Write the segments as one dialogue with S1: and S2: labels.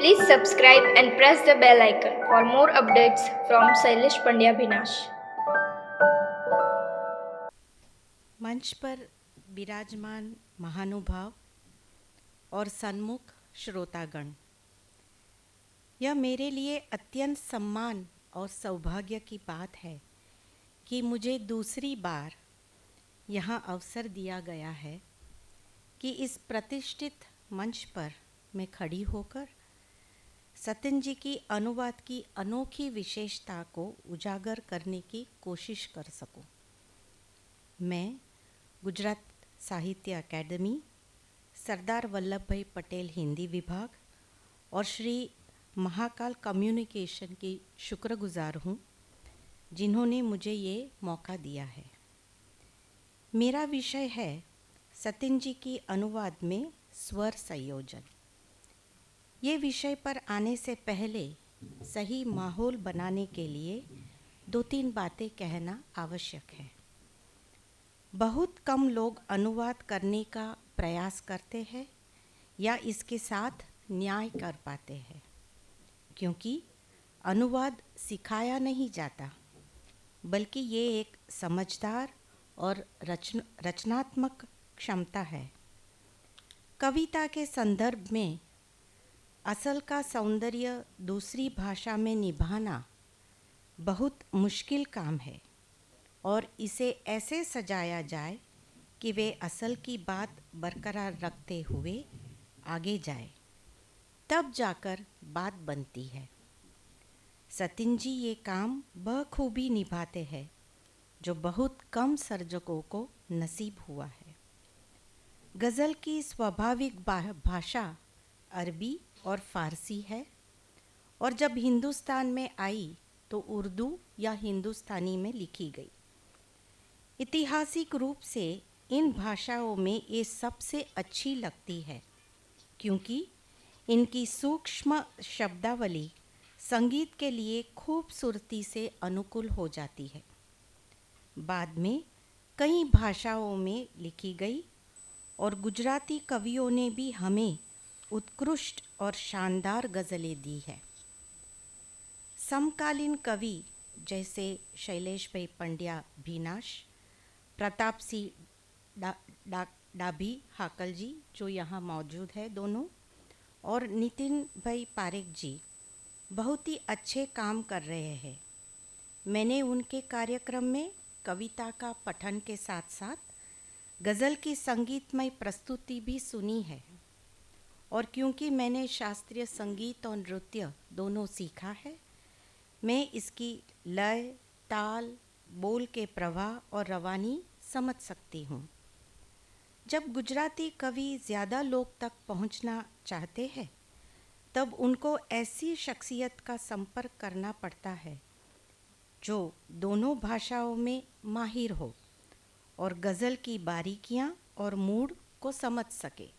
S1: Please subscribe and press the bell icon for more updates from Sailesh Pandya Bhinash.
S2: मंच पर विराजमान महानुभाव और सन्मुख श्रोतागण, यह मेरे लिए अत्यंत सम्मान और सौभाग्य की बात है कि मुझे दूसरी बार यहाँ अवसर दिया गया है कि इस प्रतिष्ठित मंच पर मैं खड़ी होकर सतिन जी की अनुवाद की अनोखी विशेषता को उजागर करने की कोशिश कर सकूं। मैं गुजरात साहित्य अकेडमी, सरदार वल्लभ भाई पटेल हिंदी विभाग और श्री महाकाल कम्युनिकेशन की शुक्रगुजार हूँ, जिन्होंने मुझे ये मौका दिया है। मेरा विषय है सतिन जी की अनुवाद में स्वर संयोजन। ये विषय पर आने से पहले सही माहौल बनाने के लिए 2-3 बातें कहना आवश्यक है। बहुत कम लोग अनुवाद करने का प्रयास करते हैं या इसके साथ न्याय कर पाते हैं, क्योंकि अनुवाद सिखाया नहीं जाता, बल्कि ये एक समझदार और रचनात्मक क्षमता है। कविता के संदर्भ में असल का सौंदर्य दूसरी भाषा में निभाना बहुत मुश्किल काम है और इसे ऐसे सजाया जाए कि वे असल की बात बरकरार रखते हुए आगे जाए, तब जाकर बात बनती है। सतिन जी ये काम बखूबी निभाते हैं, जो बहुत कम सर्जकों को नसीब हुआ है। गज़ल की स्वाभाविक भाषा अरबी और फ़ारसी है, और जब हिंदुस्तान में आई तो उर्दू या हिंदुस्तानी में लिखी गई। ऐतिहासिक रूप से इन भाषाओं में ये सबसे अच्छी लगती है, क्योंकि इनकी सूक्ष्म शब्दावली संगीत के लिए खूबसूरती से अनुकूल हो जाती है। बाद में कई भाषाओं में लिखी गई और गुजराती कवियों ने भी हमें उत्कृष्ट और शानदार गज़लें दी है। समकालीन कवि जैसे शैलेश भाई पंड्या भीनाश, प्रताप सिंह डाभी हाकल जी, जो यहाँ मौजूद है दोनों, और नितिन भाई पारेख जी बहुत ही अच्छे काम कर रहे हैं। मैंने उनके कार्यक्रम में कविता का पठन के साथ साथ गज़ल की संगीतमय प्रस्तुति भी सुनी है, और क्योंकि मैंने शास्त्रीय संगीत और नृत्य दोनों सीखा है, मैं इसकी लय, ताल, बोल के प्रवाह और रवानी समझ सकती हूँ। जब गुजराती कवि ज़्यादा लोग तक पहुँचना चाहते हैं, तब उनको ऐसी शख्सियत का संपर्क करना पड़ता है जो दोनों भाषाओं में माहिर हो और गज़ल की बारीकियाँ और मूड को समझ सके।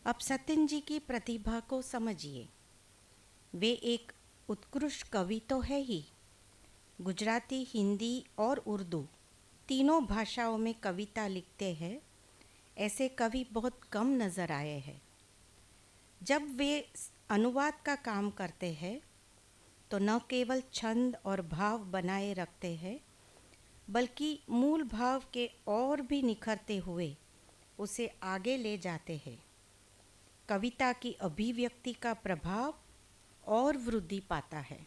S2: अब सतिन जी की प्रतिभा को समझिए। वे एक उत्कृष्ट कवि तो है ही, गुजराती, हिंदी और उर्दू तीनों भाषाओं में कविता लिखते हैं। ऐसे कवि बहुत कम नज़र आए हैं। जब वे अनुवाद का काम करते हैं तो न केवल छंद और भाव बनाए रखते हैं, बल्कि मूल भाव के और भी निखरते हुए उसे आगे ले जाते हैं। कविता की अभिव्यक्ति का प्रभाव और वृद्धि पाता है।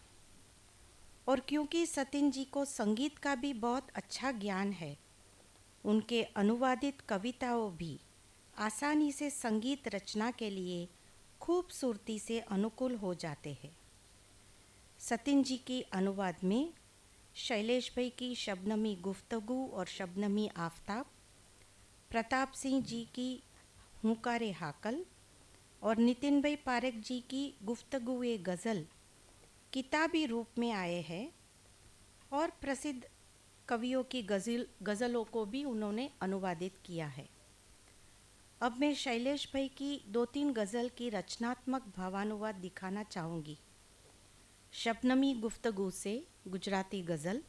S2: और क्योंकि सतिन जी को संगीत का भी बहुत अच्छा ज्ञान है, उनके अनुवादित कविताओं भी आसानी से संगीत रचना के लिए खूबसूरती से अनुकूल हो जाते हैं। सतिन जी की अनुवाद में शैलेश भाई की शबनमी गुफ्तगू और शबनमी आफताब, प्रताप सिंह जी की हुंकारे हाकल और नितिन भाई पारेख जी की गुफ्तगू ए गज़ल किताबी रूप में आए हैं, और प्रसिद्ध कवियों की गज़लों को भी उन्होंने अनुवादित किया है। अब मैं शैलेश भाई की 2-3 गज़ल की रचनात्मक भावानुवाद दिखाना चाहूँगी। शबनमी गुफ्तगू से गुजराती गज़ल।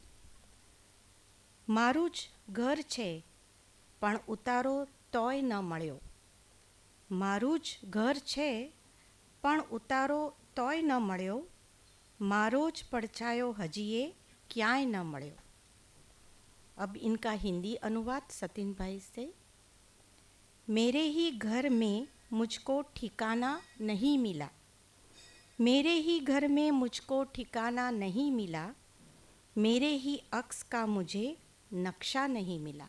S2: मारू ज घर छे पण उतारो तोय न मळ्यो। मारू ज घर छे પણ ઉતારો તોય ન મળ્યો, मारो ज પડછાયો હજીએ ક્યાંય ન મળ્યો। अब इनका हिंदी अनुवाद सतिन भाई से। मेरे ही घर में मुझको ठिकाना नहीं मिला, मेरे ही घर में मुझको ठिकाना नहीं मिला, मेरे ही अक्स का मुझे नक्शा नहीं मिला।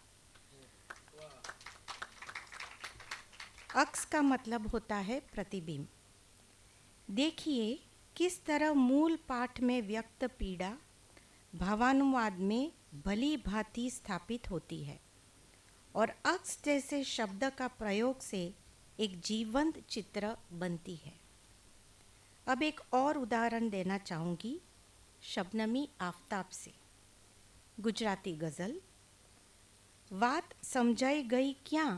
S2: अक्स का मतलब होता है प्रतिबिंब। देखिए किस तरह मूल पाठ में व्यक्त पीड़ा भावानुवाद में भली भांति स्थापित होती है और अक्स जैसे शब्द का प्रयोग से एक जीवंत चित्र बनती है। अब एक और उदाहरण देना चाहूँगी शबनमी आफताब से। गुजराती गज़ल। વાત સમજાઈ ગઈ ક્યાં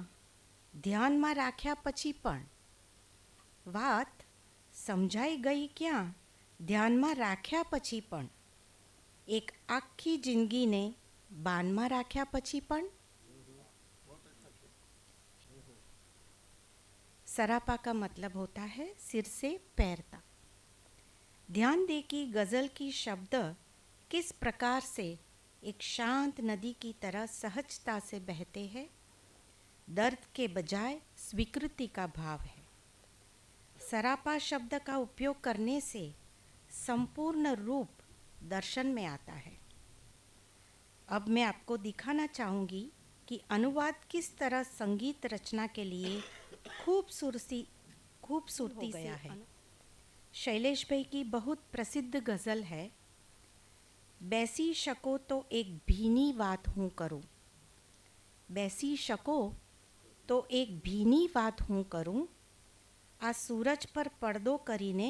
S2: ધ્યાનમાં રાખ્યા પછી પણ, વાત સમજાઈ ગઈ ક્યાં ધ્યાનમાં રાખ્યા પછી પણ, એક આખી જિંદગીને બાનમાં રાખ્યા પછી પણ। सरापा का मतलब होता है सिर से पैर तक। ध्यान दे कि गज़ल की शब्द किस प्रकार से एक शांत नदी की तरह सहजता से बहते हैं। दर्द के बजाय स्वीकृति का भाव है। सरापा शब्द का उपयोग करने से संपूर्ण रूप दर्शन में आता है। अब मैं आपको दिखाना चाहूँगी कि अनुवाद किस तरह संगीत रचना के लिए खूबसूरती गया है। शैलेश भाई की बहुत प्रसिद्ध गज़ल है, बैसी शको तो एक भीनी વાત હું કરું, બેસી શકો તો એક ભીની વાત હું કરું, આ સૂરજ પર પડદો કરીને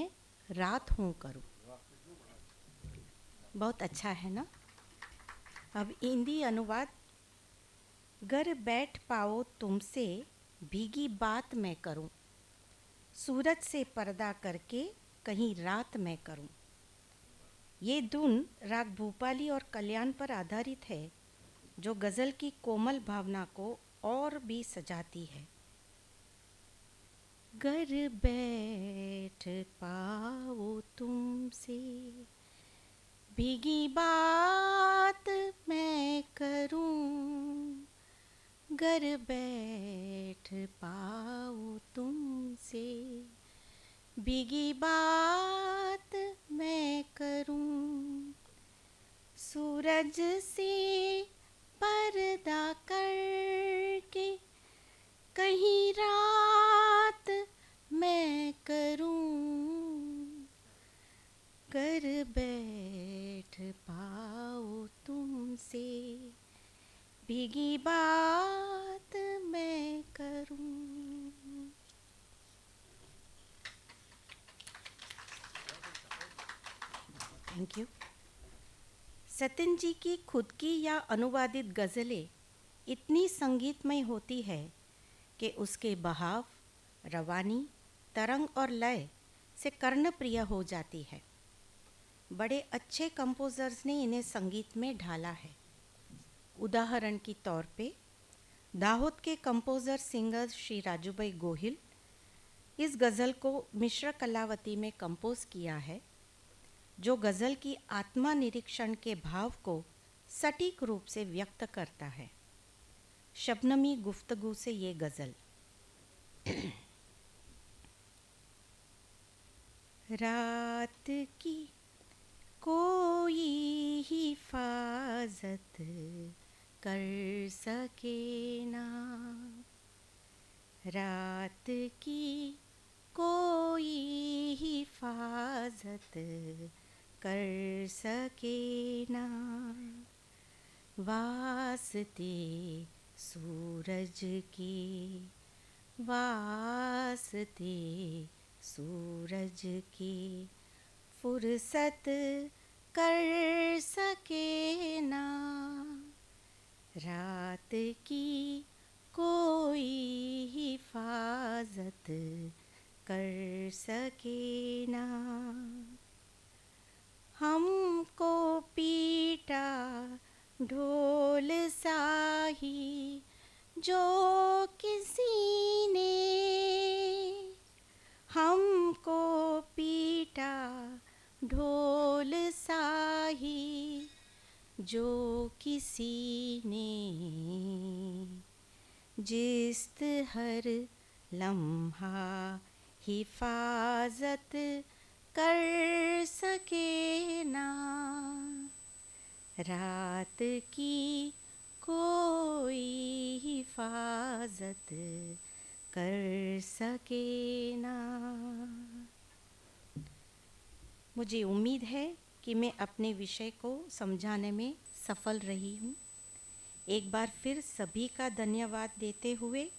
S2: રાત હું કરું। बहुत अच्छा है ना। अब हिंदी अनुवाद। घर बैठ पाओ तुमसे भीगी बात मैं करूं, सूरज से पर्दा करके कहीं रात मैं करूं। ये धुन राग भूपाली और कल्याण पर आधारित है, जो गज़ल की कोमल भावना को और भी सजाती है। घर बैठ पाओ तुमसे भीगी बात मैं करूं, घर बैठ पाओ तुमसे भीगी बात मैं करूं, सूरज से पर्दा करके कहीं रात मैं करूं, घर बैठ पाओ तुमसे भीगी बात मैं करूं। Thank you. सतिन जी की खुद की या अनुवादित गज़लें इतनी संगीतमय होती है कि उसके बहाव, रवानी, तरंग और लय से कर्णप्रिय हो जाती है। बड़े अच्छे कंपोज़र्स ने इन्हें संगीत में ढाला है। उदाहरण के तौर पे दाहोद के कंपोज़र सिंगर श्री राजूभाई गोहिल इस गज़ल को मिश्र कलावती में कंपोज़ किया है, जो गज़ल की आत्मा निरीक्षण के भाव को सटीक रूप से व्यक्त करता है। शबनमी गुफ्तगू से ये गज़ल। रात की कोई हिफाजत कर सके ना, रात की कोई हिफाजत कर सके ना, वास्ते सूरज के, वास्ते सूरज के फुर्सत कर सके ना, रात की कोई हिफाजत कर सके ना। हमको पीटा ढोल साही जो किसी ने, हमको जो किसी ने जिस हर लम्हा हिफाजत कर सके ना, रात की कोई हिफाजत कर सके ना। मुझे उम्मीद है कि मैं अपने विषय को समझाने में सफल रही हूँ। एक बार फिर सभी का धन्यवाद देते हुए